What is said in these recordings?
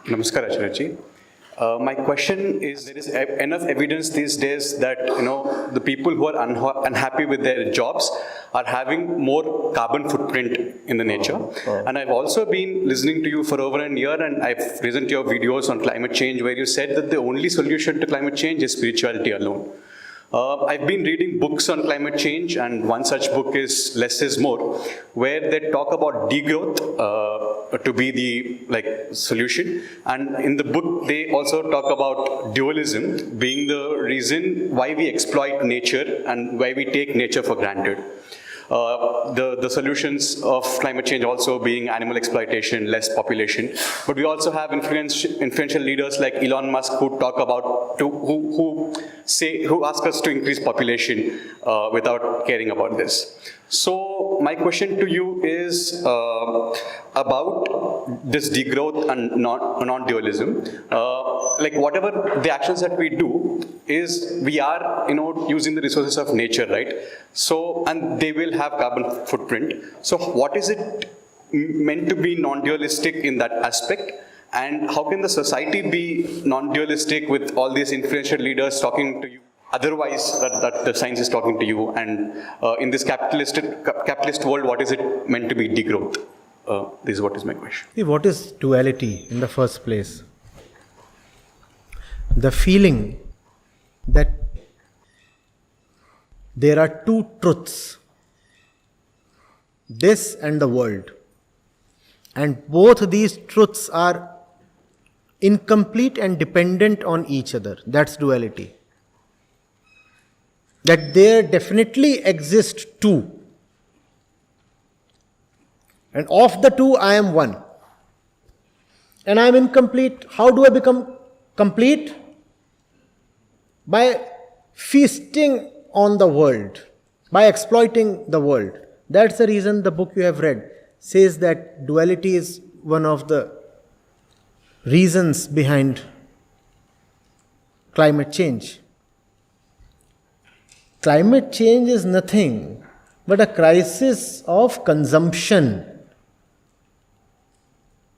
Namaskar, Acharya. My question is: there is enough evidence these days that the people who are unhappy with their jobs are having more carbon footprint in the nature. And I've also been listening to you for over a year, and I've listened to your videos on climate change, where you said that the only solution to climate change is spirituality alone. I've been reading books on climate change, and one such book is Less is More, where they talk about degrowth to be the solution. And in the book, they also talk about dualism being the reason why we exploit nature and why we take nature for granted. The solutions of climate change also being animal exploitation, less population. But we also have influential leaders like Elon Musk who talk about, who ask us to increase population without caring about this. So my question to you is about this degrowth and non-dualism. Whatever the actions that we do is, we are using the resources of nature, right? So, and they will have carbon footprint. So what is it meant to be non-dualistic in that aspect? And how can the society be non-dualistic with all these influential leaders talking to you? Otherwise, that the science is talking to you, and in this capitalist world, what is it meant to be degrowth? This is what is my question. See, what is duality in the first place? The feeling that there are two truths, this and the world, and both these truths are incomplete and dependent on each other. That's duality. That there definitely exist two, and of the two I am one, and I am incomplete. How do I become complete? By feasting on the world, by exploiting the world. That's the reason the book you have read says that duality is one of the reasons behind climate change. Climate change is nothing but a crisis of consumption.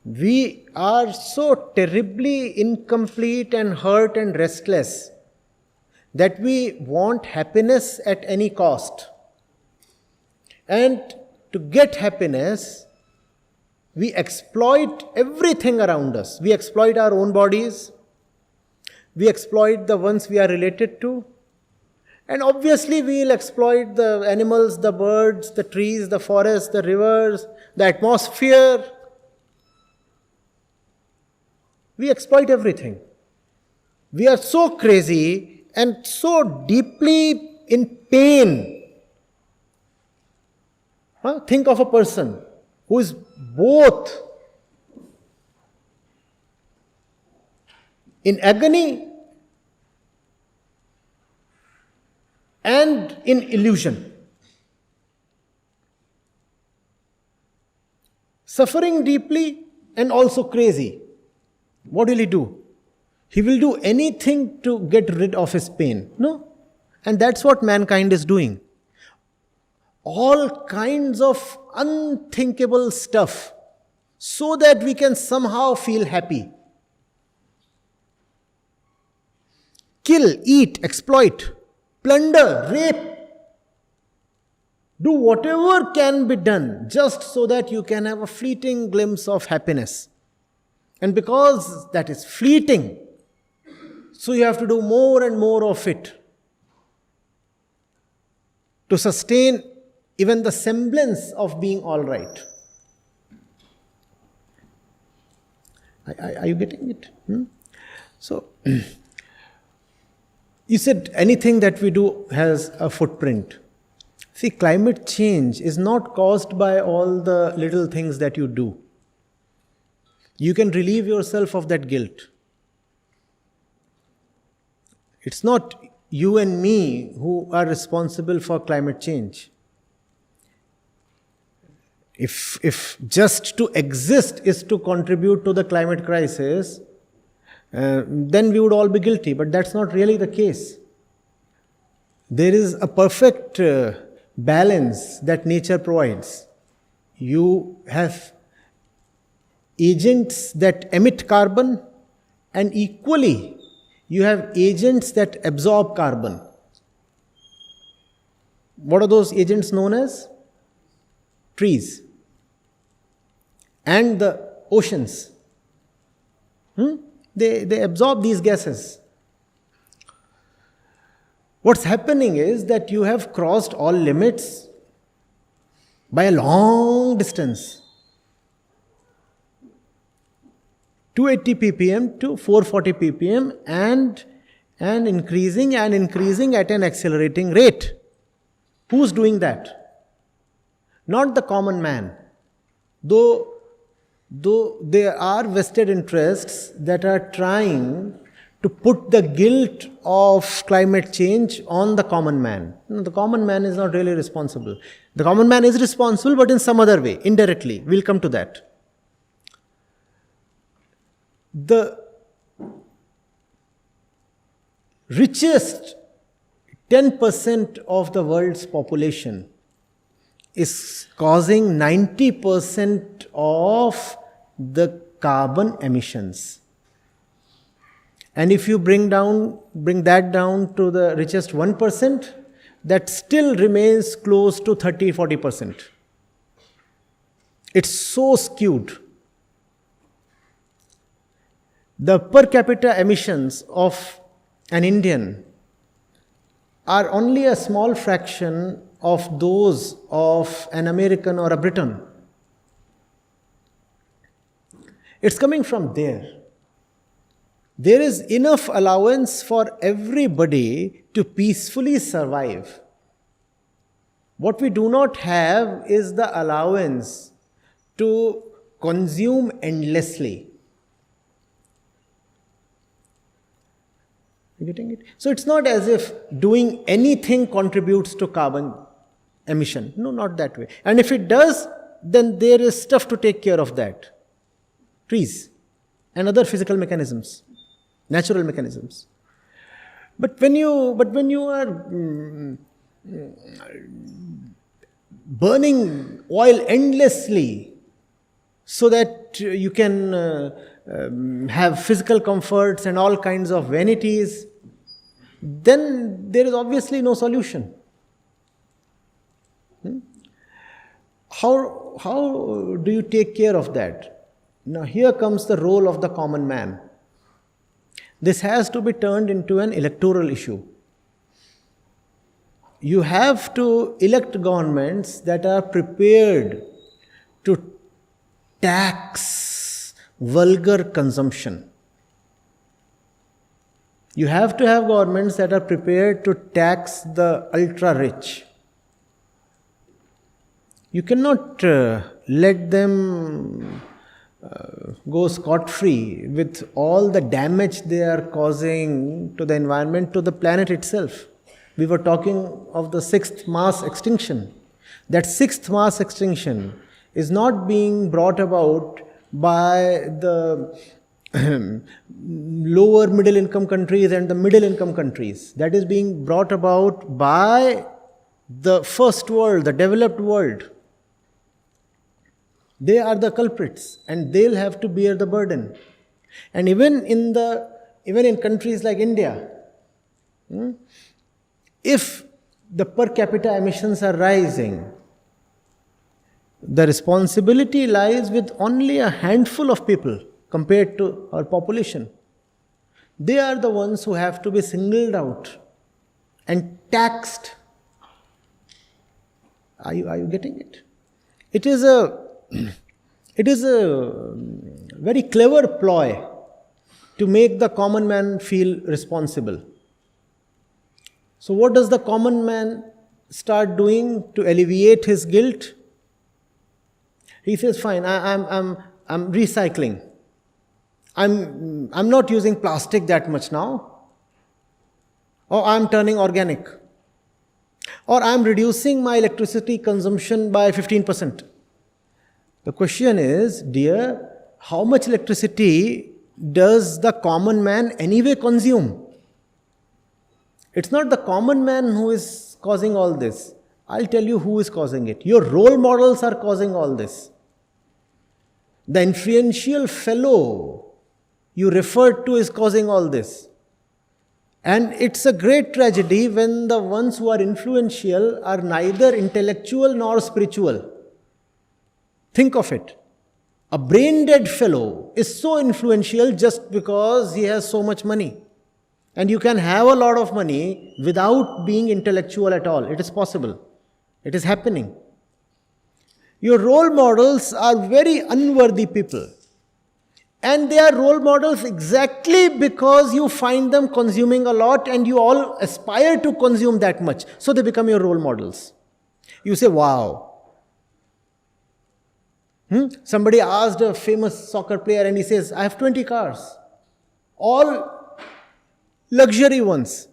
We are so terribly incomplete and hurt and restless that we want happiness at any cost. And to get happiness, we exploit everything around us. We exploit our own bodies. We exploit the ones we are related to. And obviously we will exploit the animals, the birds, the trees, the forests, the rivers, the atmosphere. We exploit everything. We are so crazy and so deeply in pain. Think of a person who is both in agony and in illusion. Suffering deeply and also crazy. What will he do? He will do anything to get rid of his pain. No? And that's what mankind is doing. All kinds of unthinkable stuff so that we can somehow feel happy. Kill, eat, exploit, plunder, rape. Do whatever can be done just so that you can have a fleeting glimpse of happiness. And because that is fleeting, so you have to do more and more of it to sustain even the semblance of being all right. Are you getting it? So, you said anything that we do has a footprint. See, climate change is not caused by all the little things that you do. You can relieve yourself of that guilt. It's not you and me who are responsible for climate change. If just to exist is to contribute to the climate crisis, then we would all be guilty. But that's not really the case. There is a perfect balance that nature provides. You have agents that emit carbon, and equally, you have agents that absorb carbon. What are those agents known as? Trees and the oceans. They absorb these gases. What's happening is that you have crossed all limits by a long distance. 280 ppm to 440 ppm and increasing at an accelerating rate. Who's doing that? Not the common man. Though there are vested interests that are trying to put the guilt of climate change on the common man. The common man is not really responsible. The common man is responsible, but in some other way, indirectly. We'll come to that. The richest 10% of the world's population is causing 90% of the carbon emissions. And if you bring that down to the richest 1%, that still remains close to 30-40%. It's so skewed. The per capita emissions of an Indian are only a small fraction of those of an American or a Briton. It's coming from there. There is enough allowance for everybody to peacefully survive. What we do not have is the allowance to consume endlessly. You getting it? So it's not as if doing anything contributes to carbon emission. No, not that way. And if it does, then there is stuff to take care of that. Trees and other physical mechanisms, natural mechanisms. But when you are burning oil endlessly so that you can have physical comforts and all kinds of vanities, then there is obviously no solution. How do you take care of that? Now here comes the role of the common man. This has to be turned into an electoral issue. You have to elect governments that are prepared to tax vulgar consumption. You have to have governments that are prepared to tax the ultra-rich. You cannot let them go scot-free with all the damage they are causing to the environment, to the planet itself. We were talking of the sixth mass extinction. That sixth mass extinction is not being brought about by the lower middle income countries and the middle income countries. That is being brought about by the first world, the developed world. They are the culprits and they'll have to bear the burden. And even in countries like India, if the per capita emissions are rising, the responsibility lies with only a handful of people compared to our population. They are the ones who have to be singled out and taxed. Are you getting it? It is a very clever ploy to make the common man feel responsible. So what does the common man start doing to alleviate his guilt? He says, fine, I'm recycling. I'm not using plastic that much now. Or I'm turning organic. Or I'm reducing my electricity consumption by 15%. The question is, dear, how much electricity does the common man anyway consume? It's not the common man who is causing all this. I'll tell you who is causing it. Your role models are causing all this. The influential fellow you referred to is causing all this. And it's a great tragedy when the ones who are influential are neither intellectual nor spiritual. Think of it. A brain-dead fellow is so influential just because he has so much money. And you can have a lot of money without being intellectual at all. It is possible. It is happening. Your role models are very unworthy people. And they are role models exactly because you find them consuming a lot and you all aspire to consume that much. So they become your role models. You say, wow. Somebody asked a famous soccer player and he says, I have 20 cars. All luxury ones.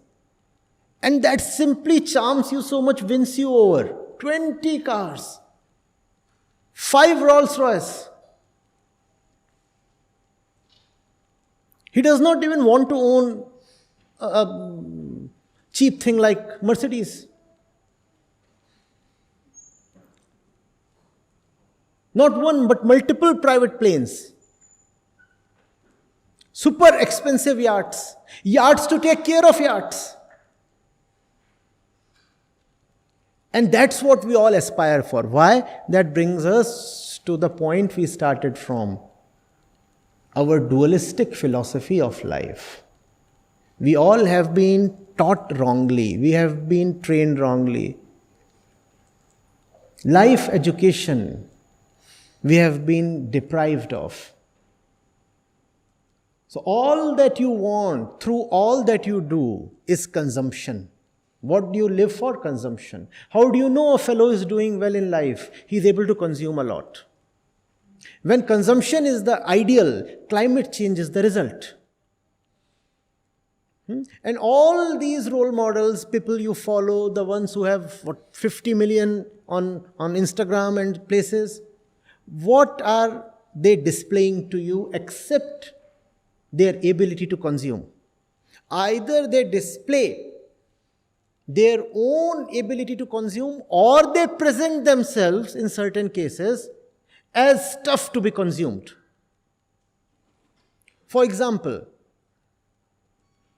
And that simply charms you so much, wins you over. 20 cars. 5 Rolls Royce. He does not even want to own a cheap thing like Mercedes. Not one, but multiple private planes. Super expensive yachts. Yachts to take care of yachts. And that's what we all aspire for. Why? That brings us to the point we started from. Our dualistic philosophy of life. We all have been taught wrongly. We have been trained wrongly. Life education we have been deprived of. So all that you want through all that you do is consumption. What do you live for? Consumption. How do you know a fellow is doing well in life? He is able to consume a lot. When consumption is the ideal, climate change is the result. And all these role models, people you follow, the ones who have 50 million on Instagram and places, what are they displaying to you except their ability to consume? Either they display their own ability to consume or they present themselves in certain cases as stuff to be consumed. For example,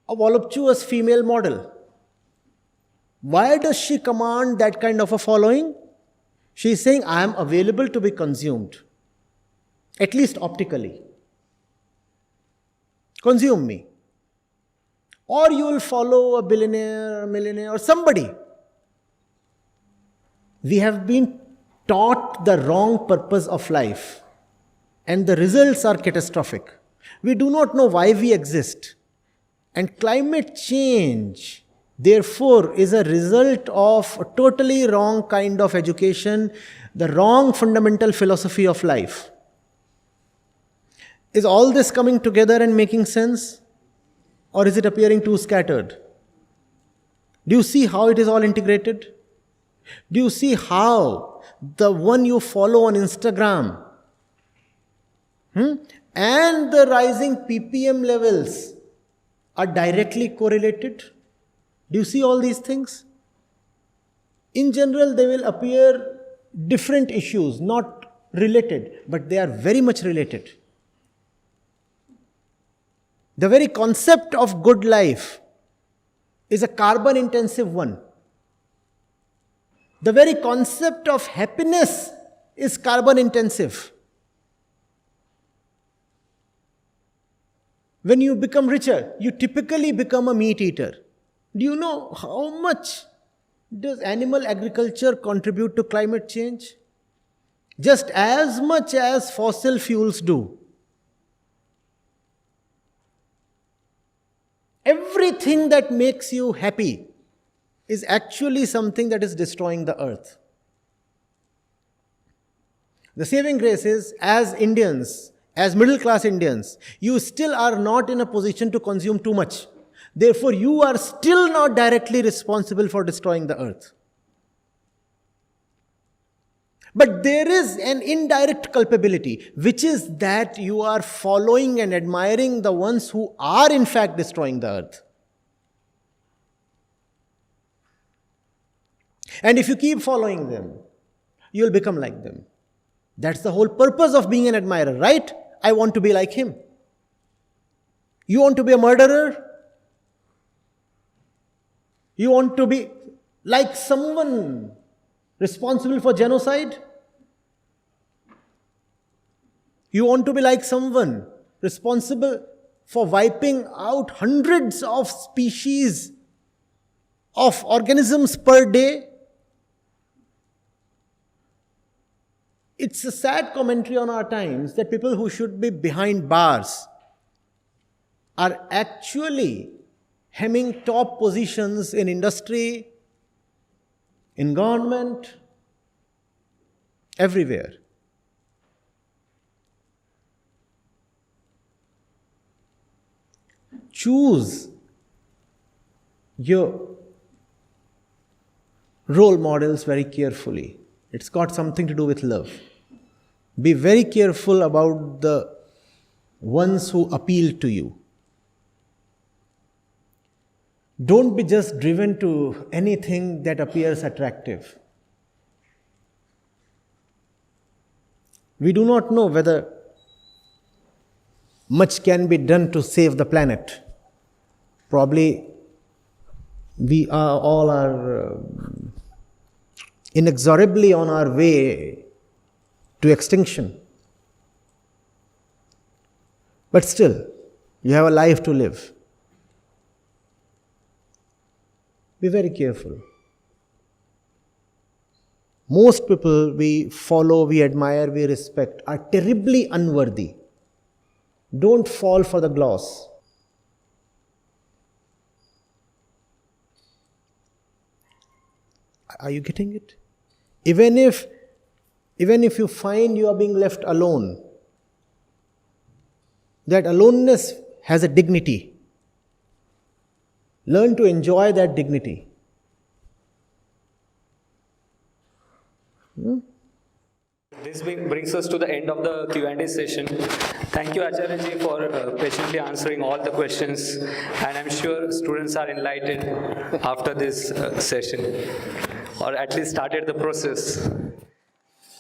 a voluptuous female model. Why does she command that kind of a following? She is saying, I am available to be consumed, at least optically. Consume me. Or you will follow a billionaire, a millionaire, or somebody. We have been taught the wrong purpose of life, and the results are catastrophic. We do not know why we exist. And climate change, therefore, is a result of a totally wrong kind of education, the wrong fundamental philosophy of life. Is all this coming together and making sense? Or is it appearing too scattered? Do you see how it is all integrated? Do you see how the one you follow on Instagram and the rising ppm levels are directly correlated? Do you see all these things? In general, they will appear different issues, not related, but they are very much related. The very concept of good life is a carbon-intensive one. The very concept of happiness is carbon-intensive. When you become richer, you typically become a meat eater. Do you know how much does animal agriculture contribute to climate change? Just as much as fossil fuels do. Everything that makes you happy is actually something that is destroying the earth. The saving grace is, as Indians, as middle class Indians, you still are not in a position to consume too much. Therefore, you are still not directly responsible for destroying the earth. But there is an indirect culpability, which is that you are following and admiring the ones who are in fact destroying the earth. And if you keep following them, you will become like them. That's the whole purpose of being an admirer, right? I want to be like him. You want to be a murderer? You want to be like someone responsible for genocide? You want to be like someone responsible for wiping out hundreds of species of organisms per day? It's a sad commentary on our times that people who should be behind bars are actually hemming top positions in industry, in government, everywhere. Choose your role models very carefully. It's got something to do with love. Be very careful about the ones who appeal to you. Don't be just driven to anything that appears attractive. We do not know whether much can be done to save the planet. Probably we are all inexorably on our way to extinction. But still, you have a life to live. Be very careful. Most people we follow, we admire, we respect are terribly unworthy. Don't fall for the gloss. Are you getting it? Even if you find you are being left alone, that aloneness has a dignity. Learn to enjoy that dignity. This brings us to the end of the Q&A session. Thank you, Acharya ji, for patiently answering all the questions, and I'm sure students are enlightened after this session, or at least started the process.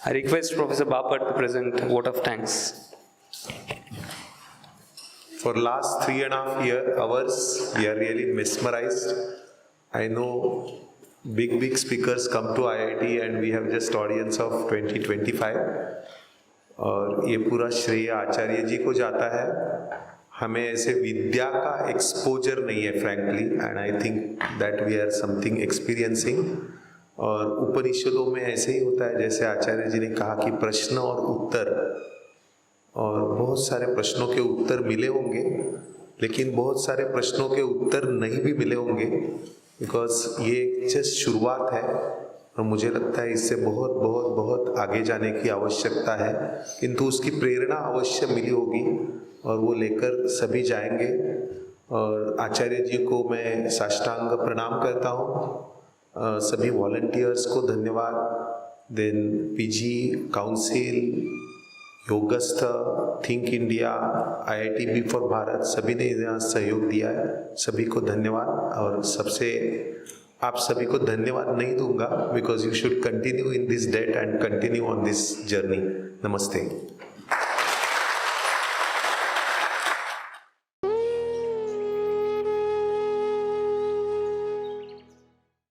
I request Professor Bapat to present a vote of thanks. For last 3.5 hours, we are really mesmerized. I know big speakers come to IIT and we have just audience of 20-25. और ये पूरा श्रेय आचार्य जी को जाता है. हमें ऐसे विद्या का एक्सपोजर नहीं है frankly, and I think that we are something experiencing. और उपनिषदों में ऐसे ही होता है, जैसे आचार्य जी ने कहा कि प्रश्न और उत्तर, और बहुत सारे प्रश्नों के उत्तर मिले होंगे, लेकिन बहुत सारे प्रश्नों के उत्तर नहीं भी मिले होंगे, बिकॉज ये जस्ट शुरुआत है और मुझे लगता है इससे बहुत बहुत बहुत आगे जाने की आवश्यकता है. किंतु उसकी प्रेरणा अवश्य मिली होगी और वो लेकर सभी जाएंगे. और आचार्य जी को मैं साष्टांग प्रणाम करता हूँ. सभी वॉलंटियर्स को धन्यवाद. Then PG council, Yogasth, think India, IIT for Bharat, सभी ने यहाँ सहयोग दिया है. सभी को धन्यवाद. और सबसे आप सभी को धन्यवाद नहीं दूंगा, because you should continue in this date and continue on this journey. नमस्ते.